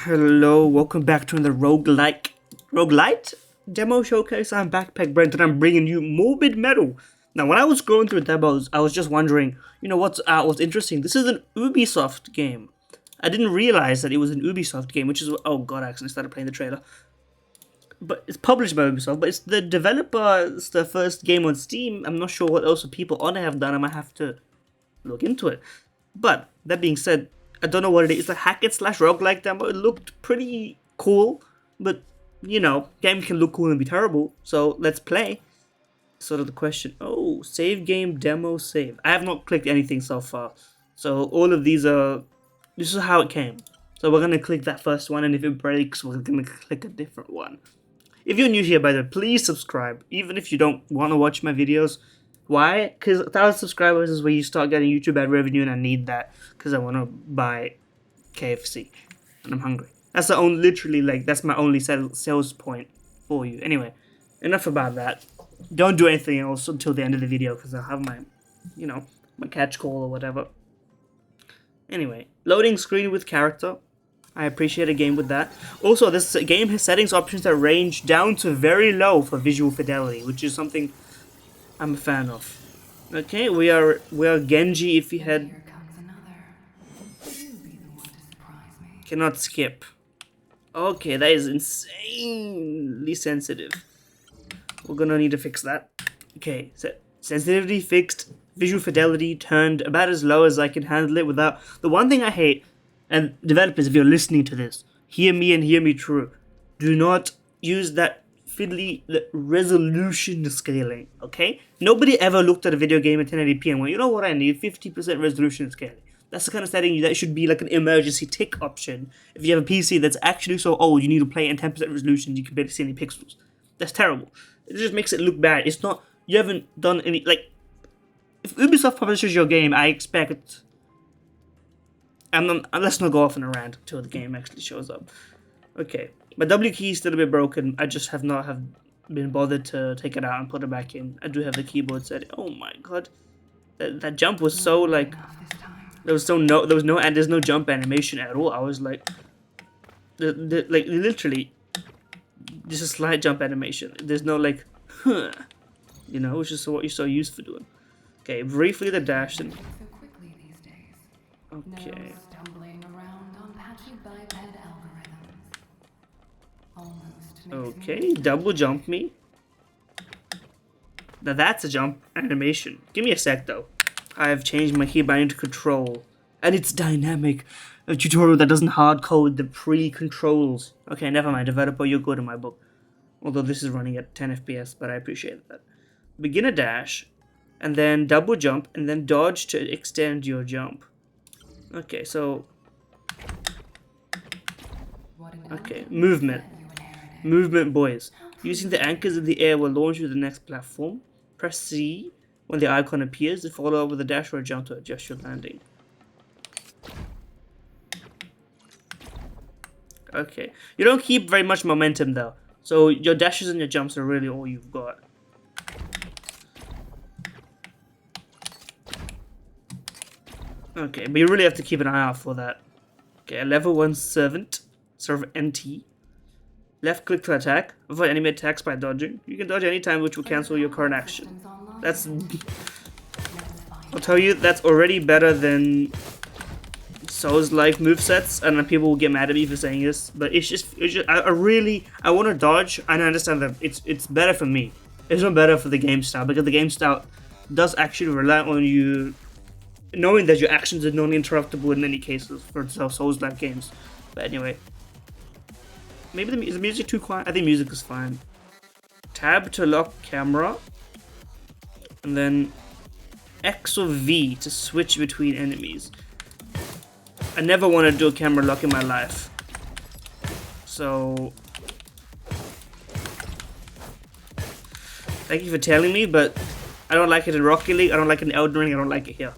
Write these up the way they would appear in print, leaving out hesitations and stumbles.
Hello, welcome back to the roguelite demo showcase. I'm Backpack Brent and I'm bringing you Morbid Metal. Now, when I was going through demos, I was just wondering, what's interesting. This is an Ubisoft game. I didn't realize that it was an Ubisoft game, which is oh god, I actually started playing the trailer. But it's published by Ubisoft, but it's the developer. It's the first game on Steam. I'm not sure what else the people on it have done. I might have to look into it. But that being said, I don't know what it is. It's a hack-and-slash roguelike demo. It looked pretty cool, but game can look cool and be terrible. So let's play. Sort of the question. Oh, save game demo save. I have not clicked anything so far. So all of these are. This is how it came. So we're gonna click that first one, and if it breaks, we're gonna click a different one. If you're new here, by the way, please subscribe. Even if you don't want to watch my videos. Why? Because 1,000 subscribers is where you start getting YouTube ad revenue, and I need that because I want to buy KFC and I'm hungry. That's the only, literally, that's my only sales point for you. Anyway, enough about that. Don't do anything else until the end of the video because I'll have my, my catch call or whatever. Anyway, loading screen with character. I appreciate a game with that. Also, this game has settings options that range down to very low for visual fidelity, which is something I'm a fan of. Okay, we are Genji if you had. Cannot skip. Okay, that is insanely sensitive. We're gonna need to fix that. Okay, so sensitivity fixed, visual fidelity turned about as low as I can handle it without. The one thing I hate, and developers, if you're listening to this, hear me and hear me true. Do not use that fiddly resolution scaling, okay? Nobody ever looked at a video game at 1080p and went, you know what I need? 50% resolution scaling. That's the kind of setting that should be like an emergency tick option. If you have a PC that's actually so old, you need to play in 10% resolution, you can barely see any pixels. That's terrible. It just makes it look bad. It's not, you haven't done any, if Ubisoft publishes your game, I expect, let's not go off on a rant until the game actually shows up. Okay. My W key is still a bit broken. I just have not been bothered to take it out and put it back in. I do have the keyboard set. Oh my god, that jump was so there's no jump animation at all. I was literally just a slight jump animation. There's no which is what you're so used for doing. Okay, briefly the dash and okay. Okay, double jump me. Now that's a jump animation. Give me a sec though. I have changed my keybind to control. And it's dynamic. A tutorial that doesn't hard code the pre-controls. Okay, never mind. Developer, you're good in my book. Although this is running at 10 FPS, but I appreciate that. Begin a dash, and then double jump, and then dodge to extend your jump. Okay, so. Okay, movement. Movement, boys. Using the anchors in the air will launch you to the next platform. Press C when the icon appears to follow up with a dash or a jump to adjust your landing. Okay. You don't keep very much momentum though. So your dashes and your jumps are really all you've got. Okay, but you really have to keep an eye out for that. Okay, level 1 servant. Serve NT. Left click to attack. Avoid enemy attacks by dodging. You can dodge anytime, which will cancel your current action. That's. I'll tell you, that's already better than Souls-like movesets, and people will get mad at me for saying this. But it's just I want to dodge, and I understand that it's better for me. It's not better for the game style because the game style does actually rely on you knowing that your actions are non-interruptible in many cases for Souls-like games. But anyway. Maybe is the music too quiet? I think music is fine. Tab to lock camera. And then X or V to switch between enemies. I never want to do a camera lock in my life. So. Thank you for telling me, but I don't like it in Rocket League, I don't like it in Elden Ring, I don't like it here.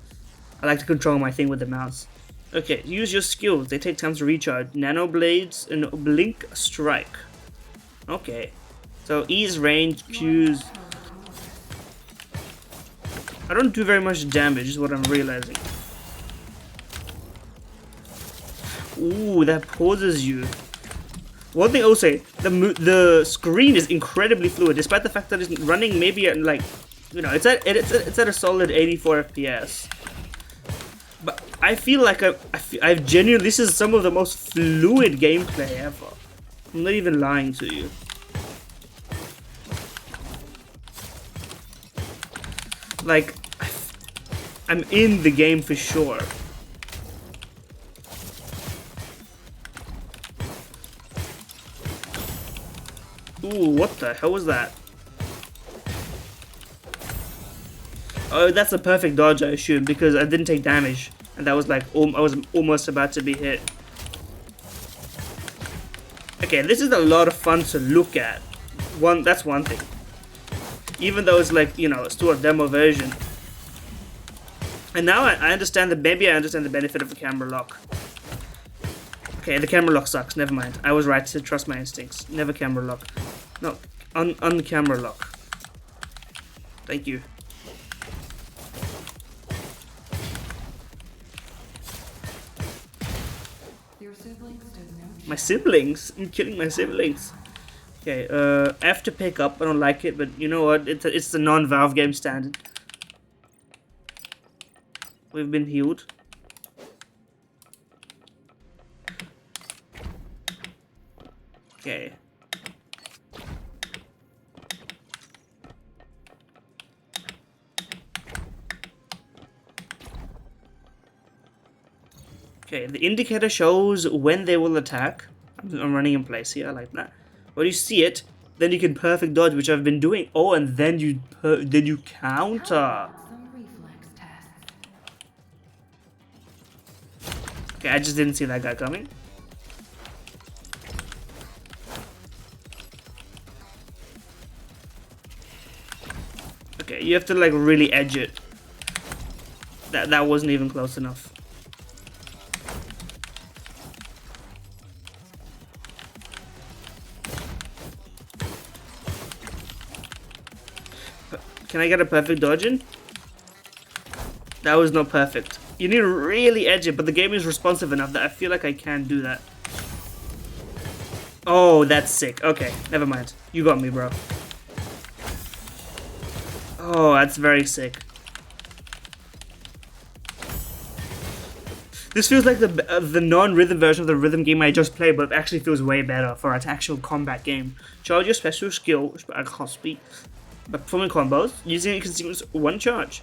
I like to control my thing with the mouse. Okay, use your skills. They take time to recharge. Nano blades and blink strike. Okay. So ease range, Q's. I don't do very much damage is what I'm realizing. Ooh, that pauses you. One thing I'll say, the screen is incredibly fluid, despite the fact that it's running maybe at like, you know, it's at a solid 84 FPS. But I feel like I've genuinely, this is some of the most fluid gameplay ever. I'm not even lying to you. Like, I'm in the game for sure. Ooh, what the hell was that? Oh, that's a perfect dodge, I assume, because I didn't take damage. And that was like, I was almost about to be hit. Okay, this is a lot of fun to look at. That's one thing. Even though it's like, you know, still a demo version. And now I understand maybe I understand the benefit of a camera lock. Okay, the camera lock sucks, never mind. I was right to trust my instincts. Never camera lock. No, un-camera lock. Thank you. Your siblings didn't know. My siblings? I'm killing my siblings. Okay, F to pick up. I don't like it, but you know what? It's the non-Valve game standard. We've been healed. Okay. Okay, the indicator shows when they will attack. I'm running in place here, I like that. When you see it, then you can perfect dodge, which I've been doing. Oh, and then you counter. Some reflex tests. Okay, I just didn't see that guy coming. Okay, you have to like really edge it. That wasn't even close enough. Can I get a perfect dodge in? That was not perfect. You need to really edge it, but the game is responsive enough that I feel like I can do that. Oh, that's sick. Okay, never mind. You got me, bro. Oh, that's very sick. This feels like the non-rhythm version of the rhythm game I just played, but it actually feels way better for an actual combat game. Charge your special skill, I can't speak, by performing combos, using it consumes one charge.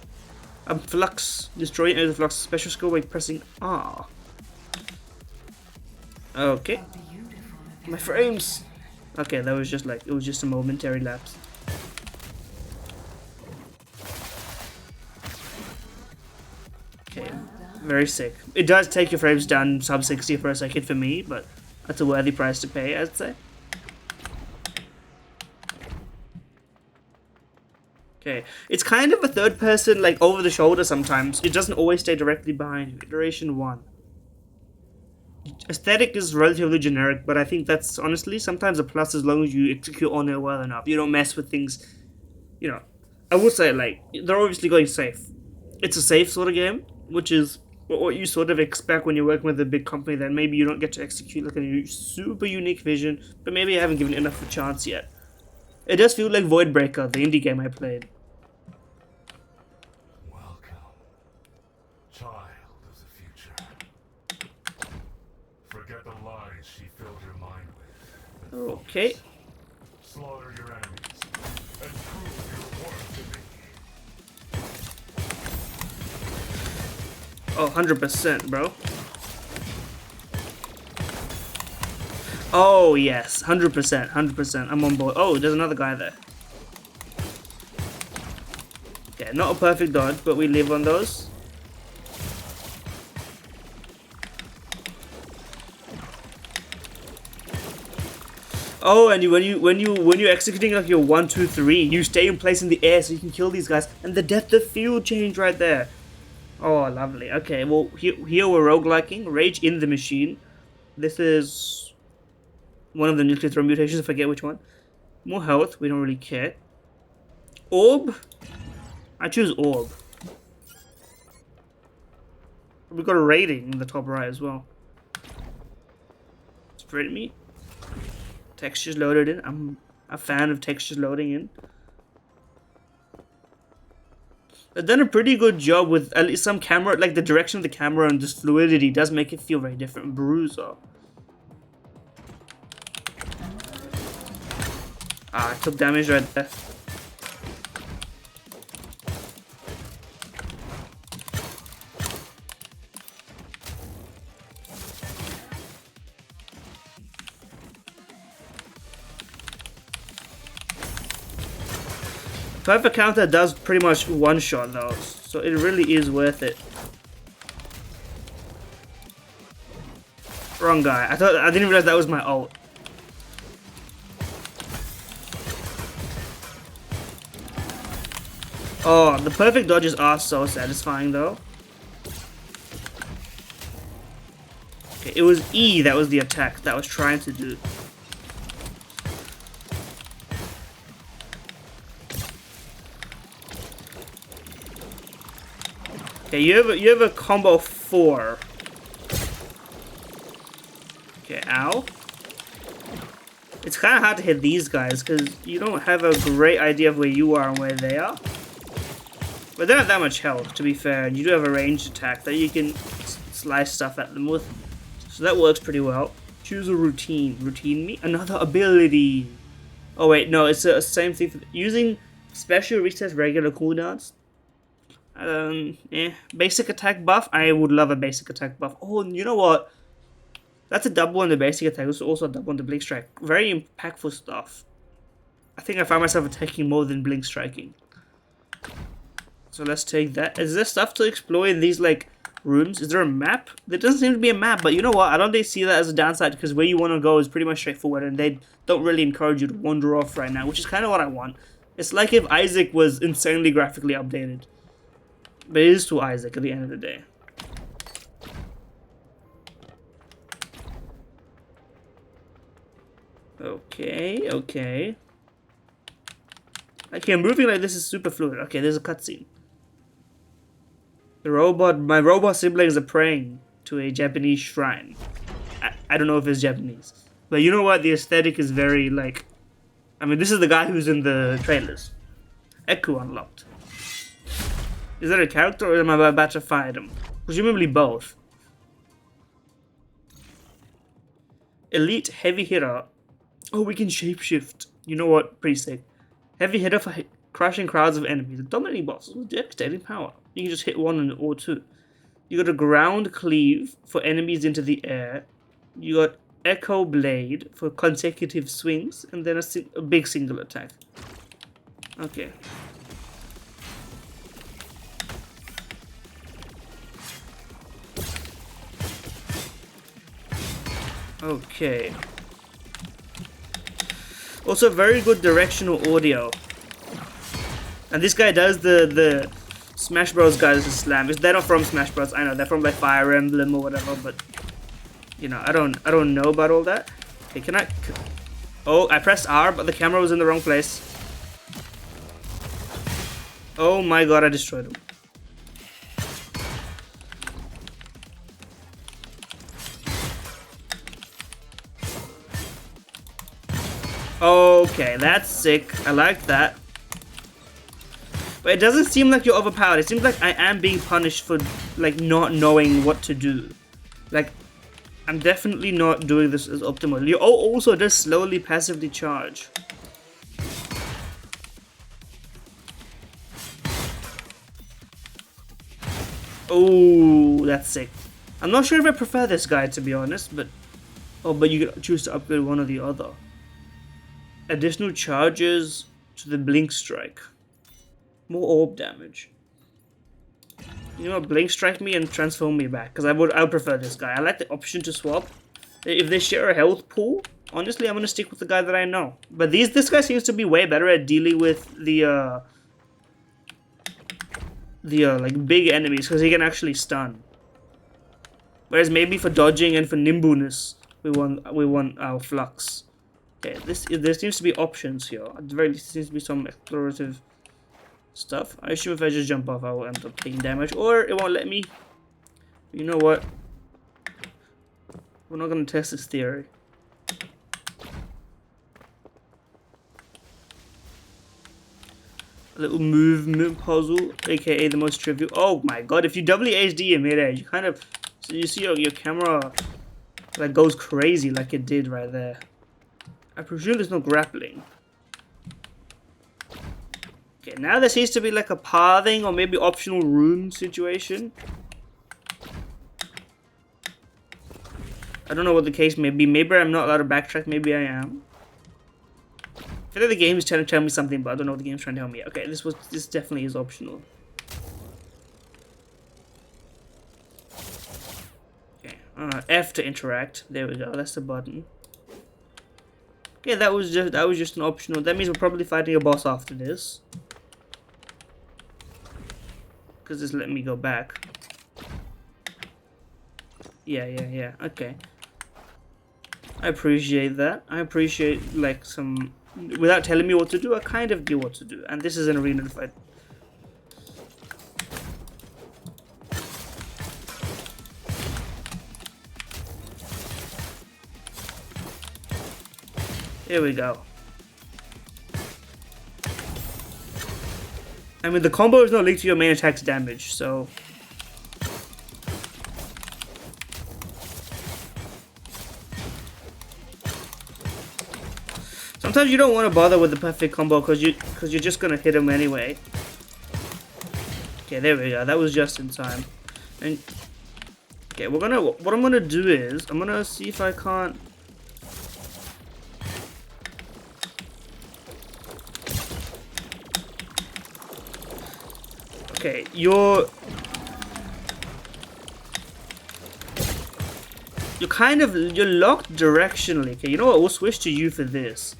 Flux, destroy the flux special skill by pressing R. Okay. My frames! Okay, that was just like, it was just a momentary lapse. Okay, very sick. It does take your frames down sub 60 for a second for me, but that's a worthy price to pay, I'd say. Okay, it's kind of a third person, like over the shoulder sometimes. It doesn't always stay directly behind you. Iteration 1. Aesthetic is relatively generic, but I think that's honestly sometimes a plus as long as you execute on it well enough. You don't mess with things, you know. I would say, like, they're obviously going safe. It's a safe sort of game, which is what you sort of expect when you're working with a big company that maybe you don't get to execute like a super unique vision, but maybe I haven't given enough of a chance yet. It does feel like Voidbreaker, the indie game I played. Welcome, child of the future. Forget the lies she filled your mind with. Okay. Slaughter your enemies and prove your worth to me. Oh, 100%, bro. Oh, yes. 100%. 100%. I'm on board. Oh, there's another guy there. Okay, not a perfect dodge, but we live on those. Oh, and when you're executing like your 1, 2, 3, you stay in place in the air so you can kill these guys, and the depth of field change right there. Oh, lovely. Okay, well here we're rogueliking. Rage in the Machine. This is one of the nuclear throw mutations, I forget which one. More health, we don't really care. Orb? I choose Orb. We got a rating in the top right as well. sprint me. Textures loaded in. I'm a fan of textures loading in. They've done a pretty good job with at least some camera, like the direction of the camera and just fluidity does make it feel very different. Bruiser. I took damage right there. Perfect counter does pretty much one shot though, so it really is worth it. Wrong guy. I didn't realize that was my ult. Oh, the perfect dodges are so satisfying though. Okay, it was E that was the attack that I was trying to do. Okay, you have a combo 4. Okay, ow. It's kind of hard to hit these guys because you don't have a great idea of where you are and where they are. But they don't have that much health, to be fair. And you do have a ranged attack that you can slice stuff at them with. So that works pretty well. Choose a routine. Routine me? Another ability. Oh wait, no, it's the same thing. For using special resets regular cooldowns. Basic attack buff. I would love a basic attack buff. Oh, you know what? That's a double on the basic attack. It's also a double on the blink strike. Very impactful stuff. I think I find myself attacking more than blink striking. So let's take that. Is there stuff to explore in these like rooms? Is there a map? There doesn't seem to be a map, but you know what? I don't think see that as a downside because where you want to go is pretty much straightforward, and they don't really encourage you to wander off right now, which is kind of what I want. It's like if Isaac was insanely graphically updated. But it is to Isaac at the end of the day. Okay, okay. Okay, moving like this is super fluid. Okay, there's a cutscene. My robot siblings are praying to a Japanese shrine. I don't know if it's Japanese. But you know what? The aesthetic is very like... I mean, this is the guy who's in the trailers. Echo unlocked. Is that a character or am I about to fight him? Presumably both. Elite heavy hitter. Oh, we can shapeshift. You know what? Pretty sick. Heavy hitter for crushing crowds of enemies. Dominating bosses with devastating power. You can just hit one or two. You got a ground cleave for enemies into the air. You got echo blade for consecutive swings. And then a big single attack. Okay. Okay. Also, very good directional audio. And this guy does the Smash Bros. Guys to slam. They're not from Smash Bros. I know they're from like Fire Emblem or whatever, but you know I don't know about all that. Okay, can I? Oh, I pressed R, but the camera was in the wrong place. Oh my god, I destroyed him. Okay, that's sick. I like that. But it doesn't seem like you're overpowered. It seems like I am being punished for like not knowing what to do. Like, I'm definitely not doing this as optimally. Oh, also does slowly passively charge. Oh, that's sick. I'm not sure if I prefer this guy to be honest, but oh, but you can choose to upgrade one or the other. Additional charges to the blink strike. More orb damage. You know what? Blink strike me and transform me back. Because I would prefer this guy. I like the option to swap. If they share a health pool, honestly, I'm going to stick with the guy that I know. But this guy seems to be way better at dealing with the like big enemies. Because he can actually stun. Whereas maybe for dodging and for nimbleness, we want our flux. Okay, there seems to be options here. At the very least, there seems to be some explorative stuff. I assume if I just jump off, I will end up taking damage, or it won't let me. You know what? We're not gonna test this theory. little movement puzzle, aka the most trivial. Oh my god, if you WASD in mid-air, you kind of, so you see your camera like goes crazy like it did right there. I presume there's no grappling. Okay, now there seems to be like a pathing or maybe optional room situation. I don't know what the case may be. Maybe I'm not allowed to backtrack, maybe I am. I feel like the game is trying to tell me something, but I don't know what the game's trying to tell me. Okay, this definitely is optional. Okay, F to interact. There we go. That's the button. Okay, that was just an optional. That means we're probably fighting a boss after this, because it's letting me go back. Yeah. Okay. I appreciate that. I appreciate like some. Without telling me what to do, I kind of knew what to do. And this is an arena fight. Here we go. I mean, the combo is not linked to your main attack's damage, so... Sometimes you don't want to bother with the perfect combo because you're just gonna hit him anyway. Okay, there we go. That was just in time. And okay, what I'm gonna do is I'm gonna see if I can't. Okay, you're locked directionally. Okay, you know what? We'll switch to you for this.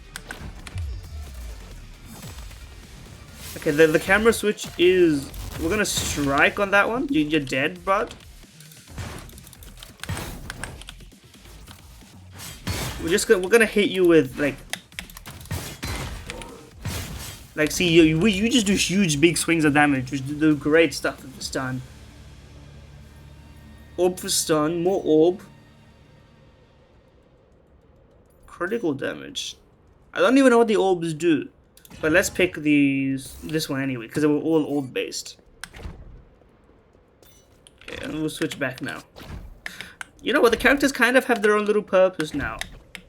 Okay, the camera switch is... We're gonna strike on that one. You're dead, bud. We're gonna hit you with like see you just do huge big swings of damage, which do great stuff with the stun. Orb for stun, more orb. Critical damage. I don't even know what the orbs do. But let's pick this one anyway, because they were all orb based. Okay, and we'll switch back now. You know what? The characters kind of have their own little purpose now.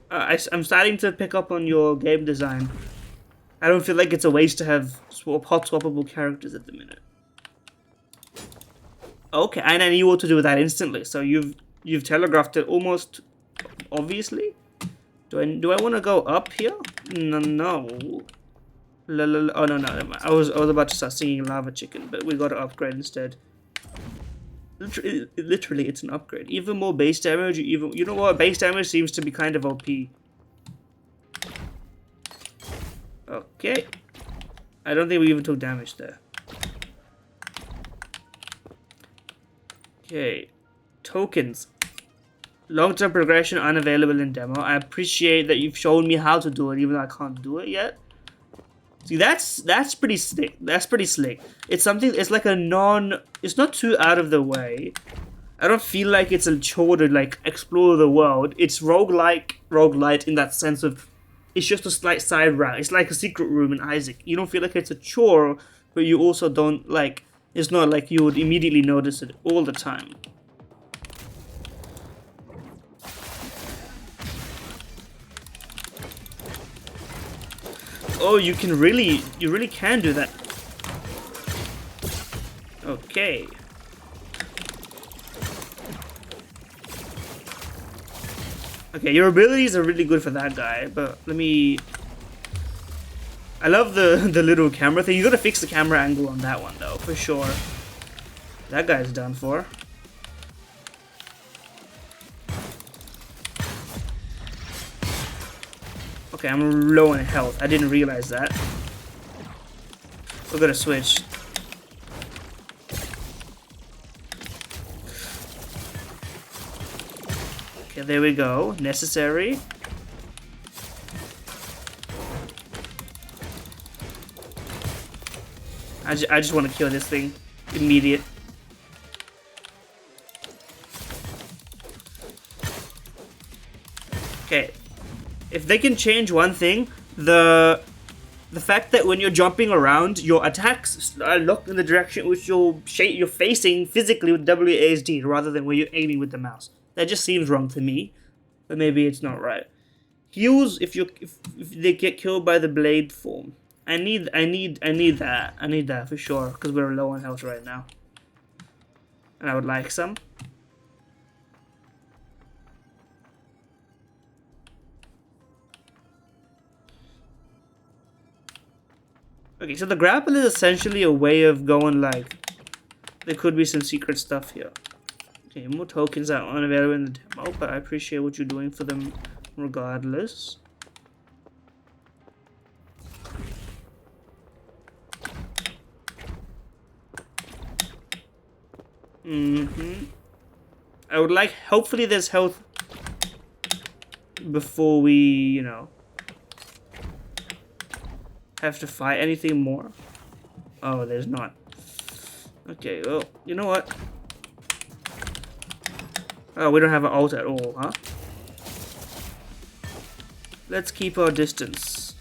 I'm starting to pick up on your game design. I don't feel like it's a waste to have hot swappable characters at the minute. Okay, and I knew what to do with that instantly. So you've telegraphed it almost obviously. Do I want to go up here? No. Oh no, I was about to start singing Lava Chicken, but we got to upgrade instead. Literally, it's an upgrade. Even more base damage. You know what? Base damage seems to be kind of OP. Okay. I don't think we even took damage there. Okay. Tokens. Long-term progression unavailable in demo. I appreciate that you've shown me how to do it, even though I can't do it yet. See, that's pretty slick. That's pretty slick. It's something. It's like it's not too out of the way. I don't feel like it's a chore to like explore the world. It's roguelite in that sense of, it's just a slight side route. It's like a secret room in Isaac. You don't feel like it's a chore, but you also don't like. It's not like you would immediately notice it all the time. Oh, you really can do that. Okay. Okay, your abilities are really good for that guy, but let me... I love the little camera thing. You gotta fix the camera angle on that one though, for sure. That guy's done for. Okay, I'm low on health. I didn't realize that. We're gonna switch. Okay, there we go. Necessary. I just want to kill this thing. Immediate. Okay. If they can change one thing, the The fact that when you're jumping around, your attacks are locked in the direction which you're facing physically with WASD rather than where you're aiming with the mouse. That just seems wrong to me, but maybe it's not right. Heals if they get killed by the blade form. I need that for sure because we're low on health right now, and I would like some. Okay, so the grapple is essentially a way of going like, there could be some secret stuff here. Okay, more tokens are unavailable in the demo, but I appreciate what you're doing for them regardless. I would like, hopefully there's health before we, you know, have to fight anything more. Oh, there's not. Okay, well, you know what? Oh, we don't have an ult at all, huh? Let's keep our distance.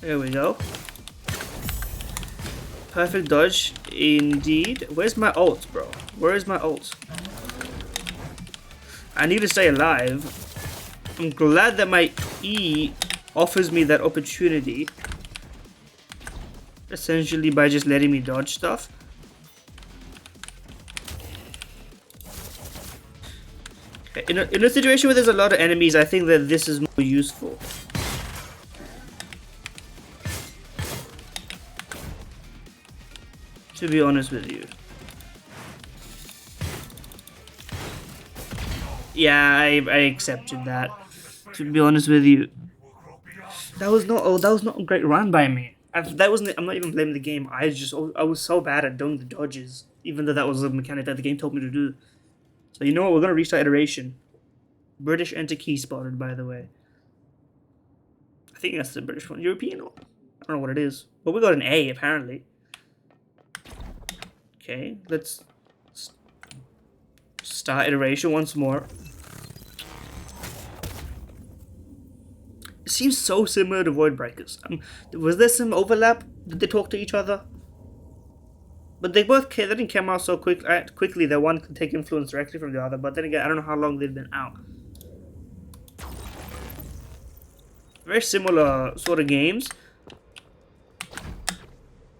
There we go. Perfect dodge, indeed. Where's my ult, bro? Where is my ult? I need to stay alive. I'm glad that my E offers me that opportunity. Essentially by just letting me dodge stuff. Okay, in a situation where there's a lot of enemies, I think that this is more useful. To be honest with you. Yeah, I accepted that. To be honest with you. That was not a great run by me. I'm not even blaming the game. I was so bad at doing the dodges, even though that was a mechanic that the game told me to do. So you know what, we're gonna restart iteration. British enter key spotted, by the way. I think that's the British one. European? I don't know what it is. But we got an A apparently. Okay, let's start iteration once more. It seems so similar to Void Breakers. Was there some overlap? Did they talk to each other? But they didn't come out so quickly that one could take influence directly from the other. But then again, I don't know how long they've been out. Very similar sort of games.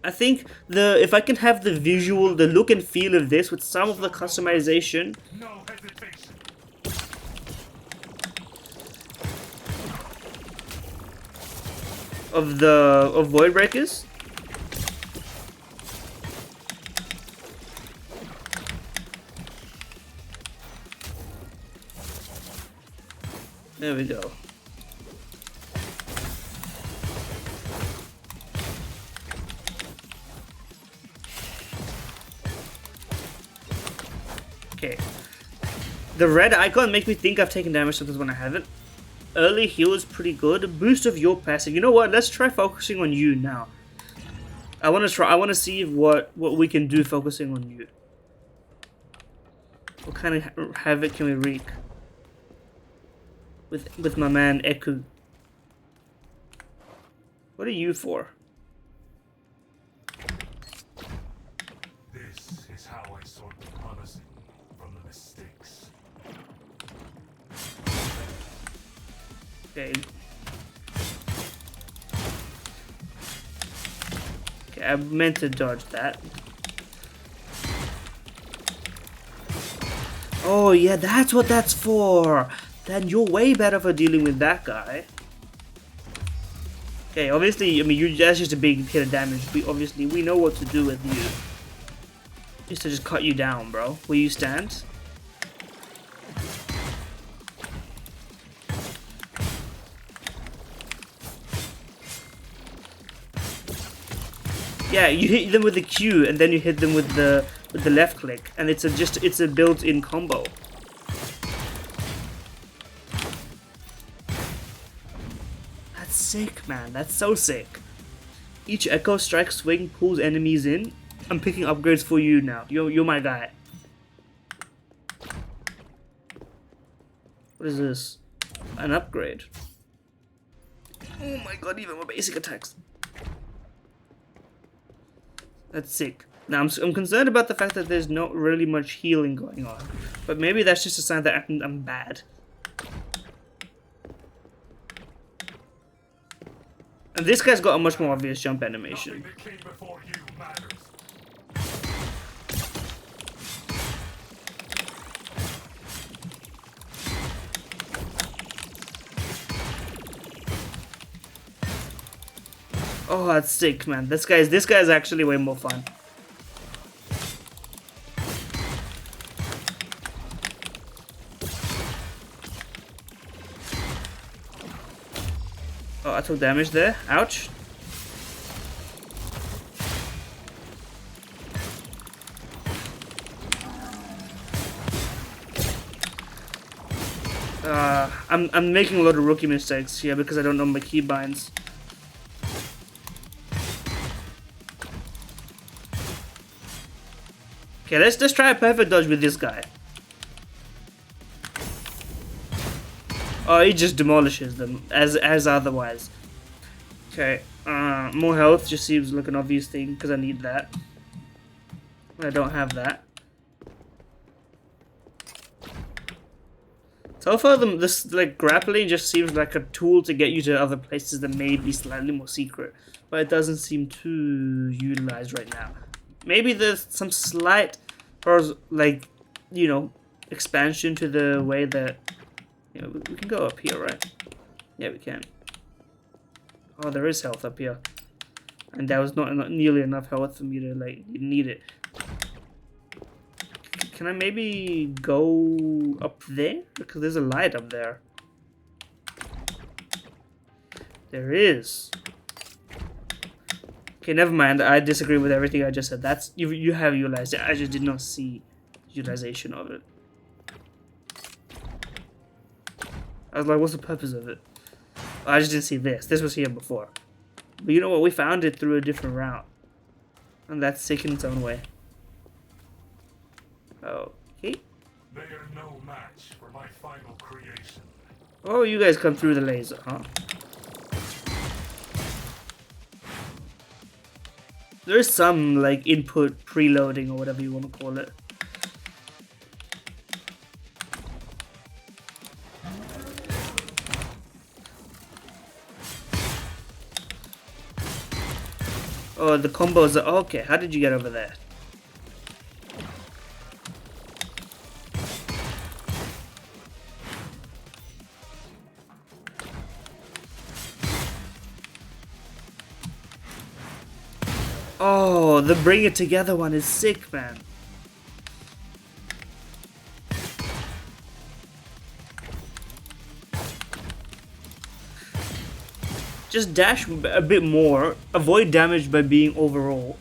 I think if I can have the visual, the look and feel of this with some of the customization. No hesitation. Of Void Breakers. There we go. Okay. The red icon makes me think I've taken damage sometimes when I haven't. Early heal is pretty good. Boost of your passive. You know what? Let's try focusing on you now. I want to see what we can do focusing on you. What kind of havoc can we wreak with my man Eku? What are you for? This is how I sort the promising from the mistakes. Okay. Okay, I meant to dodge that. Oh yeah, that's what that's for. Then you're way better for dealing with that guy. Okay, obviously, I mean, that's just a big hit of damage. We know what to do with you. Just to cut you down, bro. Will you stand? Yeah, you hit them with the Q, and then you hit them with the left click, and it's a built-in combo. That's sick, man. That's so sick. Each Echo Strike swing pulls enemies in. I'm picking upgrades for you now. You're my guy. What is this? An upgrade. Oh my god, even more basic attacks. That's sick. Now I'm concerned about the fact that there's not really much healing going on, but maybe that's just a sign that I'm bad. And this guy's got a much more obvious jump animation. Nothing that came before you matters. Oh, that's sick, man. This guy's actually way more fun. Oh, I took damage there. Ouch. I'm making a lot of rookie mistakes here because I don't know my keybinds. Okay, let's try a perfect dodge with this guy. Oh, he just demolishes them as otherwise. Okay, more health just seems like an obvious thing because I need that. I don't have that. So far, this like grappling just seems like a tool to get you to other places that may be slightly more secret, but it doesn't seem too utilized right now. Maybe there's some slight, or like, you know, expansion to the way that, you know, we can go up here, right? Yeah, we can. Oh, there is health up here, and that was not nearly enough health for me to like need it. Can I maybe go up there? Because there's a light up there. There is. Okay, never mind. I disagree with everything I just said. That's you have utilized it. I just did not see utilization of it. I was like, what's the purpose of it? Oh, I just didn't see this. This was here before. But you know what? We found it through a different route. And that's sick in its own way. Okay. They are no match for my final creation. Oh, you guys come through the laser, huh? There's some, like, input preloading or whatever you want to call it. Oh, the combos are... Okay, how did you get over there? Oh, the bring it together one is sick, man. Just dash a bit more. Avoid damage by being overall.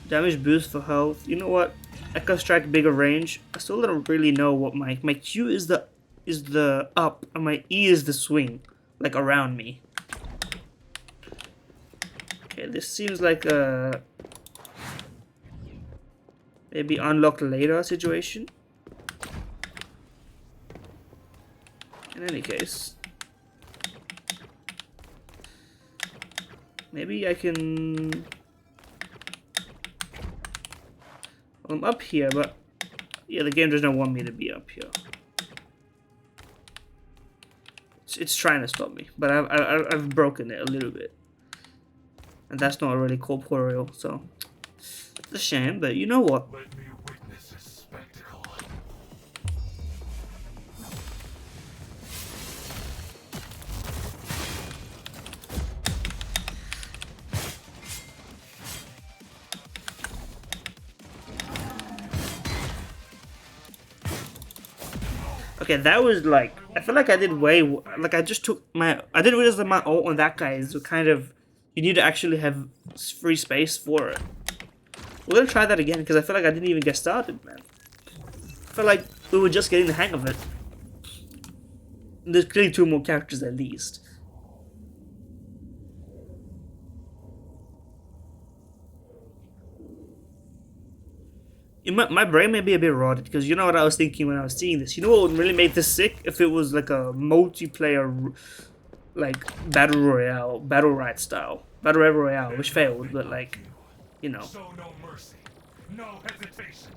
Damage boost for health. You know what? Echo strike bigger range. I still don't really know what my Q is the up and my E is the swing, like around me. Okay, this seems like a maybe unlock later situation. In any case, maybe I can. Well, I'm up here, but yeah, the game does not want me to be up here. It's trying to stop me, but I've broken it a little bit. And that's not really corporeal, so it's a shame, but you know what? Let me witness this spectacle. Okay, that was like, I feel like I did like I just took I didn't realize that my ult on that guy is kind of, you need to actually have free space for it. We're gonna try that again because I feel like I didn't even get started, man. I feel like we were just getting the hang of it. There's clearly 2 more characters at least. My brain may be a bit rotted because you know what I was thinking when I was seeing this. You know what would really make this sick if it was like a multiplayer, like battle royale, battle right style, battle royale, which failed, but like, you know. Show no mercy, no hesitation.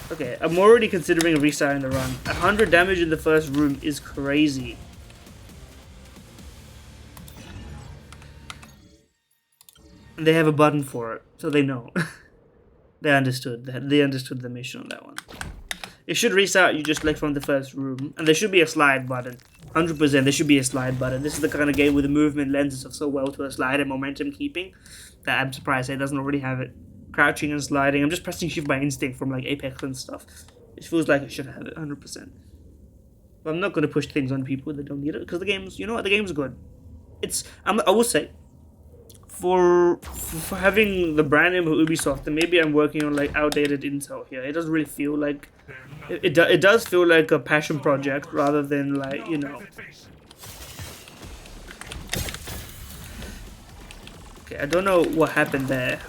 Okay, I'm already considering restarting the run. 100 damage in the first room is crazy. And they have a button for it, so they know. They understood. They understood the mission on that one. It should restart you just like from the first room, and there should be a slide button. 100%, there should be a slide button. This is the kind of game where the movement lends itself so well to a slide and momentum keeping that I'm surprised it doesn't already have it. Crouching and sliding. I'm just pressing shift by instinct from like Apex and stuff. It feels like it should have it 100%. But I'm not going to push things on people that don't need it because the game's, you know what, the game's good. I will say, for having the brand name of Ubisoft, and maybe I'm working on like outdated intel here. It doesn't really feel like it does feel like a passion project rather than like, you know. Okay, I don't know what happened there.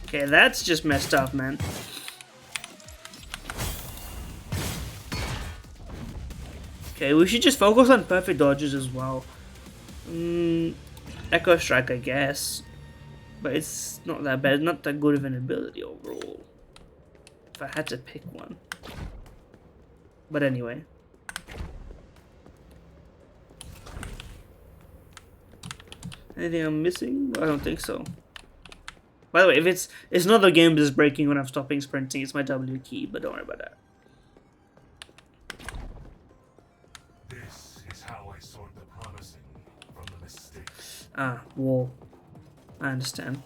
Okay, that's just messed up, man. Okay, we should just focus on perfect dodges as well. Echo Strike, I guess. But it's not that bad, not that good of an ability overall. If I had to pick one. But anyway. Anything I'm missing? I don't think so. By the way, if it's not the game that's breaking when I'm stopping sprinting, it's my W key, but don't worry about that. This is how I sort the promising from the mistakes. Ah, wall. I understand.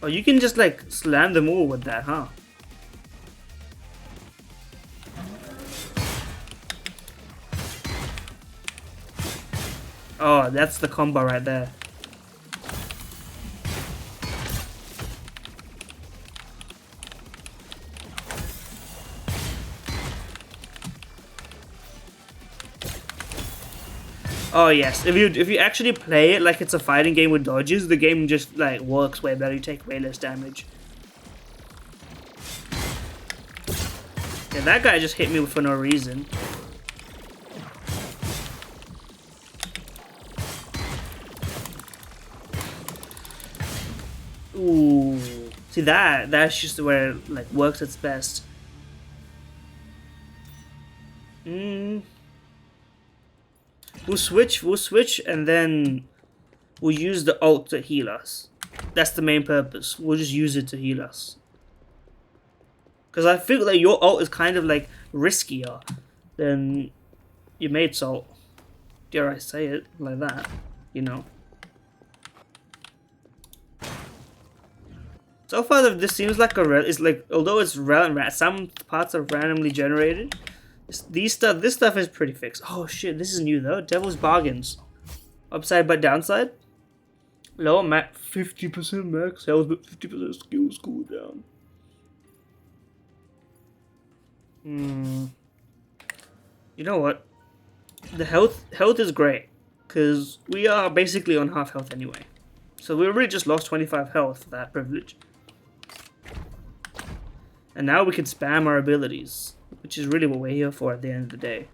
Oh, you can just like slam them all with that, huh? Oh, that's the combo right there. Oh yes, if you actually play it like it's a fighting game with dodges, the game just like works way better. You take way less damage. Yeah, that guy just hit me for no reason. Ooh, see that's just where it like works its best. We'll switch, and then we'll use the ult to heal us. That's the main purpose. We'll just use it to heal us. Because I feel like your ult is kind of like riskier than your mate's ult. Dare I say it like that, you know. So far, this seems like it's like, although it's some parts are randomly generated. This stuff is pretty fixed. Oh shit, this is new though. Devil's Bargains. Upside but downside. Lower max, 50% max health, but 50% skills cooldown. You know what? The health is great because we are basically on half health anyway. So we already just lost 25 health for that privilege. And now we can spam our abilities, which is really what we're here for at the end of the day.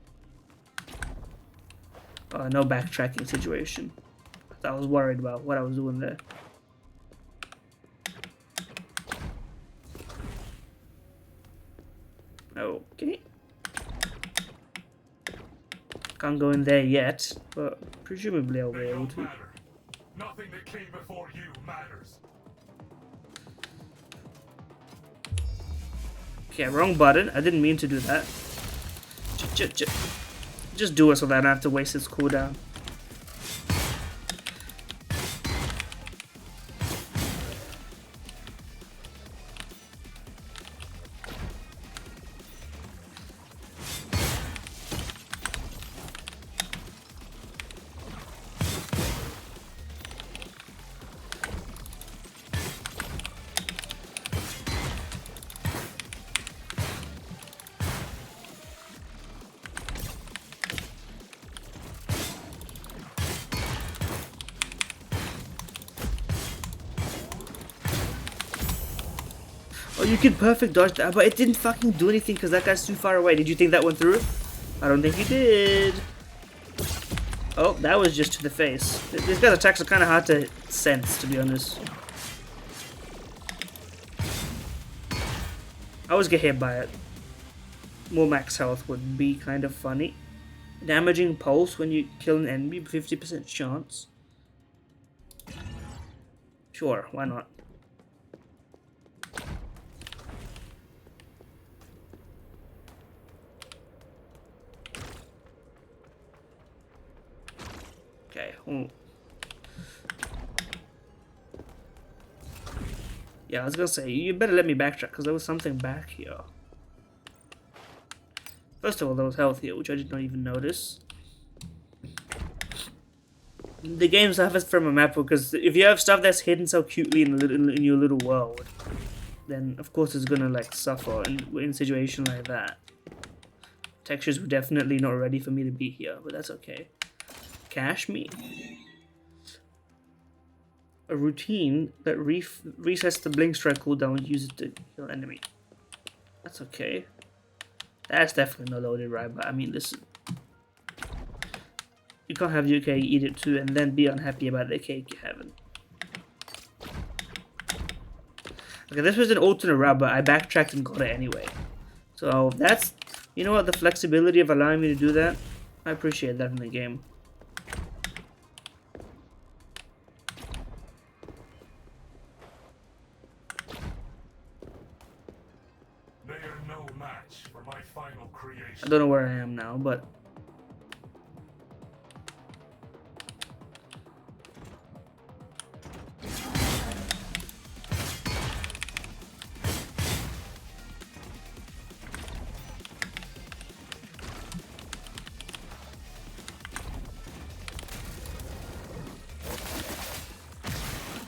No backtracking situation. I was worried about what I was doing there. Okay. Can't go in there yet, but presumably I'll be able to. Nothing that came before you matters. Okay, wrong button. I didn't mean to do that. Just do it so that I don't have to waste its cooldown. Oh, you can perfect dodge that, but it didn't fucking do anything because that guy's too far away. Did you think that went through? I don't think he did. Oh, that was just to the face. These guy's attacks are kind of hard to sense, to be honest. I always get hit by it. More max health would be kind of funny. Damaging pulse when you kill an enemy, 50% chance. Sure, why not? Okay. Yeah, I was gonna say, you better let me backtrack because there was something back here. First of all, there was health here, which I did not even notice. The game suffers from a map because if you have stuff that's hidden so cutely in your little world, then of course it's gonna like suffer in a situation like that. Textures were definitely not ready for me to be here, but that's okay. Cash me. A routine that resets the blink strike cooldown and uses it to kill enemy. That's okay. That's definitely not loaded right, but I mean, listen. You can't have your cake, eat it too, and then be unhappy about the cake you haven't. Okay, this was an alternate route, but I backtracked and got it anyway. So that's, you know what, the flexibility of allowing me to do that, I appreciate that in the game. They are no match for my final creation. I don't know where I am now, but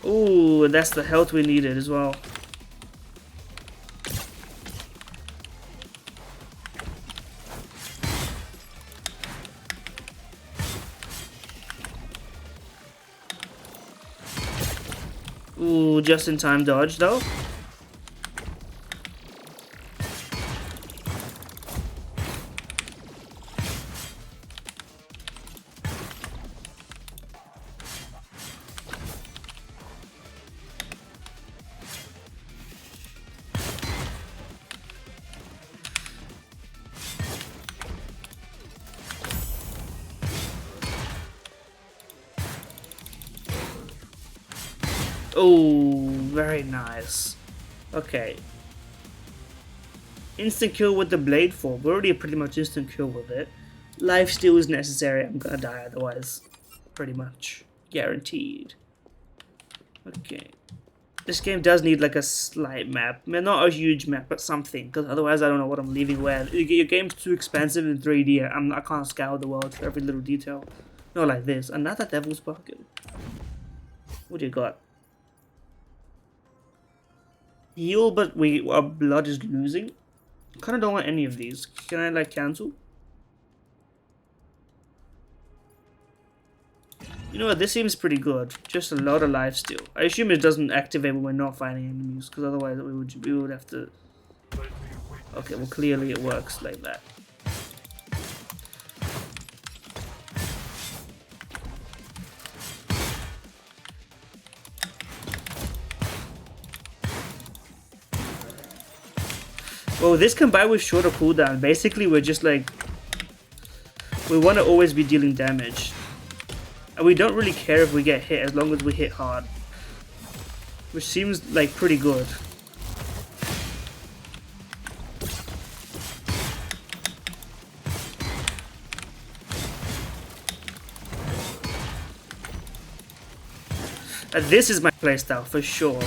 ooh, that's the health we needed as well. Ooh, just in time dodge though. Oh, very nice. Okay. Instant kill with the blade form. We're already pretty much instant kill with it. Lifesteal is necessary. I'm gonna die otherwise. Pretty much. Guaranteed. Okay. This game does need like a slight map. I mean, not a huge map, but something. Because otherwise I don't know what I'm leaving where. Your game's too expensive in 3D. I can't scour the world for every little detail. Not like this. Another Devil's Bargain. What do you got? Heal, but our blood is losing. Kind of don't want any of these. Can I like cancel? You know what? This seems pretty good. Just a lot of life steal. I assume it doesn't activate when we're not fighting enemies, because otherwise we would have to. Okay, well clearly it works like that. Well, this combined with shorter cooldown, basically we're just like, we want to always be dealing damage. And we don't really care if we get hit as long as we hit hard. Which seems like pretty good. This is my playstyle for sure.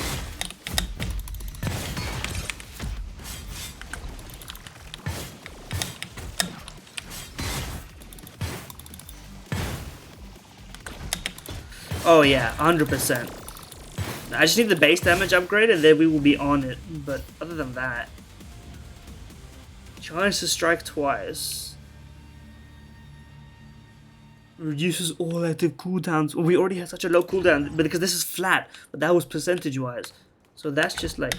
Oh yeah, 100%. I just need the base damage upgrade and then we will be on it. But other than that, chance to strike twice. Reduces all active cooldowns. Well, we already have such a low cooldown, but because this is flat, but that was percentage wise. So that's just like,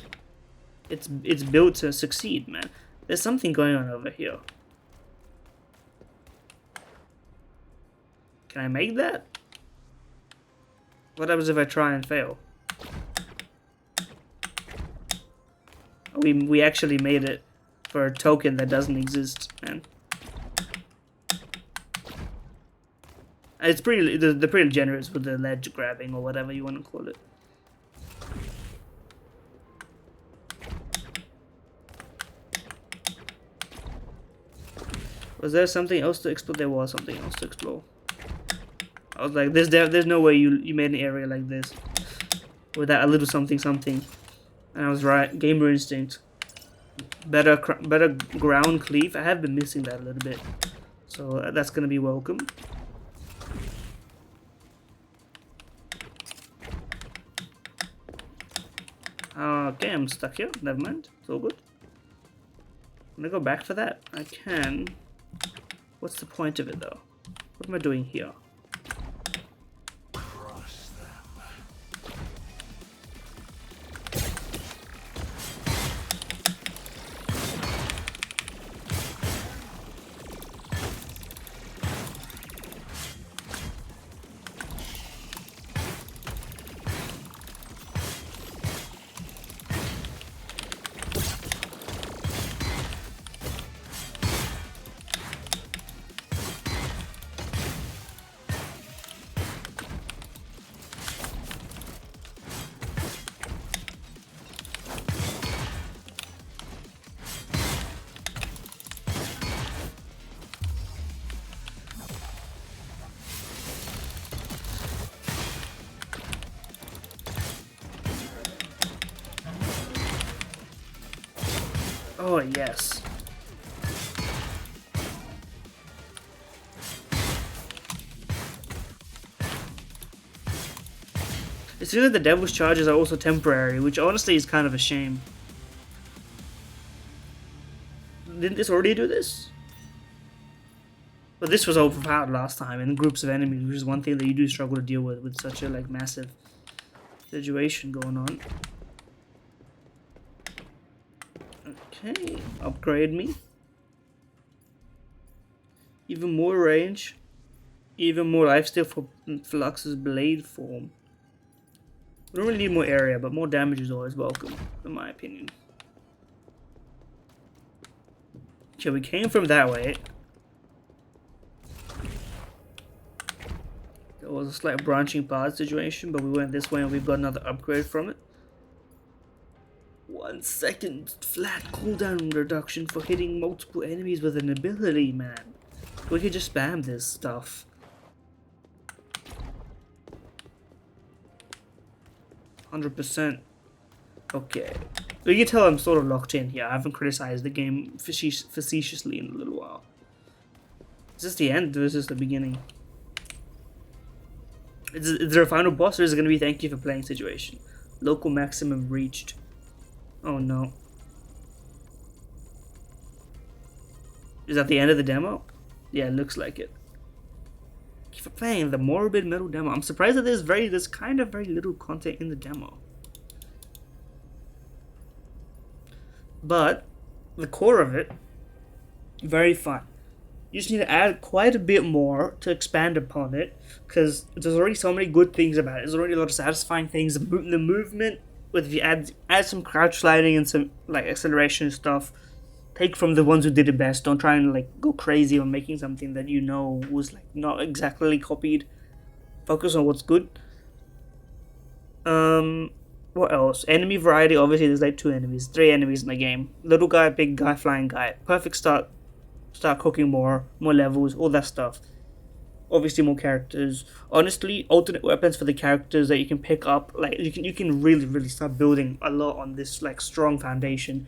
it's built to succeed, man. There's something going on over here. Can I make that? What happens if I try and fail? We actually made it for a token that doesn't exist, man. It's pretty. They're pretty generous with the ledge grabbing or whatever you want to call it. Was there something else to explore? There was something else to explore. I was like, there's no way you made an area like this without a little something something. And I was right. Gamer instinct. Better ground cleave. I have been missing that a little bit, so that's gonna be welcome. Okay, I'm stuck here. Never mind. It's all good. I'm gonna go back for that. I can. What's the point of it though? What am I doing here? Oh, yes. It seems like the devil's charges are also temporary, which honestly is kind of a shame. Didn't this already do this? But this was overpowered last time in groups of enemies, which is one thing that you do struggle to deal with such a like massive situation going on. Okay, upgrade me. Even more range. Even more lifesteal for Flux's blade form. We don't really need more area, but more damage is always welcome, in my opinion. Okay, we came from that way. There was a slight branching path situation, but we went this way and we've got another upgrade from it. 1 second flat cooldown reduction for hitting multiple enemies with an ability, man. We could just spam this stuff. %. Okay. You can tell I'm sort of locked in here. I haven't criticized the game facetiously in a little while. Is this the end or is this the beginning? Is there a final boss or is it going to be thank you for playing situation? Local maximum reached. Oh no. Is that the end of the demo? Yeah, it looks like it. Keep for playing the Morbid metal demo. I'm surprised that there's kind of very little content in the demo. But the core of it, very fun. You just need to add quite a bit more to expand upon it, because there's already so many good things about it. There's already a lot of satisfying things. The movement, if you add some crouch sliding and some like acceleration stuff, take from the ones who did it best. Don't try and like go crazy on making something that you know was like not exactly copied. Focus on what's good. What else? Enemy variety. Obviously, there's like 3 enemies in the game. Little guy, big guy, flying guy. Perfect start. Start cooking more levels, all that stuff. obviously more characters. Honestly, alternate weapons for the characters that you can pick up. Like you can really start building a lot on this like strong foundation.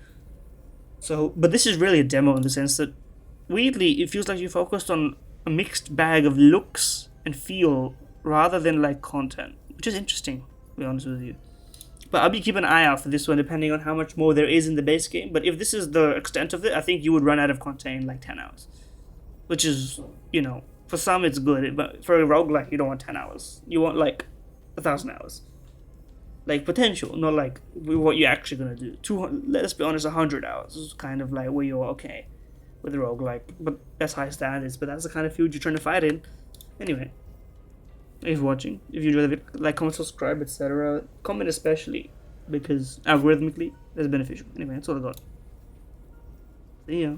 So, but this is really a demo in the sense that weirdly it feels like you focused on a mixed bag of looks and feel rather than like content, which is interesting, to be honest with you. But I'll be keeping an eye out for this one depending on how much more there is in the base game. But if this is the extent of it, I think you would run out of content in like 10 hours. Which is, you know, for some it's good, but for a roguelike you don't want 10 hours. You want like 1,000 hours. Like potential, not like what you're actually gonna do. 200, let's be honest, 100 hours is kind of like where you're okay with a roguelike. But that's high standards, but that's the kind of field you're trying to fight in. Anyway, if you're watching, if you enjoy the video, like, comment, subscribe, etc. Comment especially, because algorithmically that's beneficial. Anyway, that's all I got. See ya.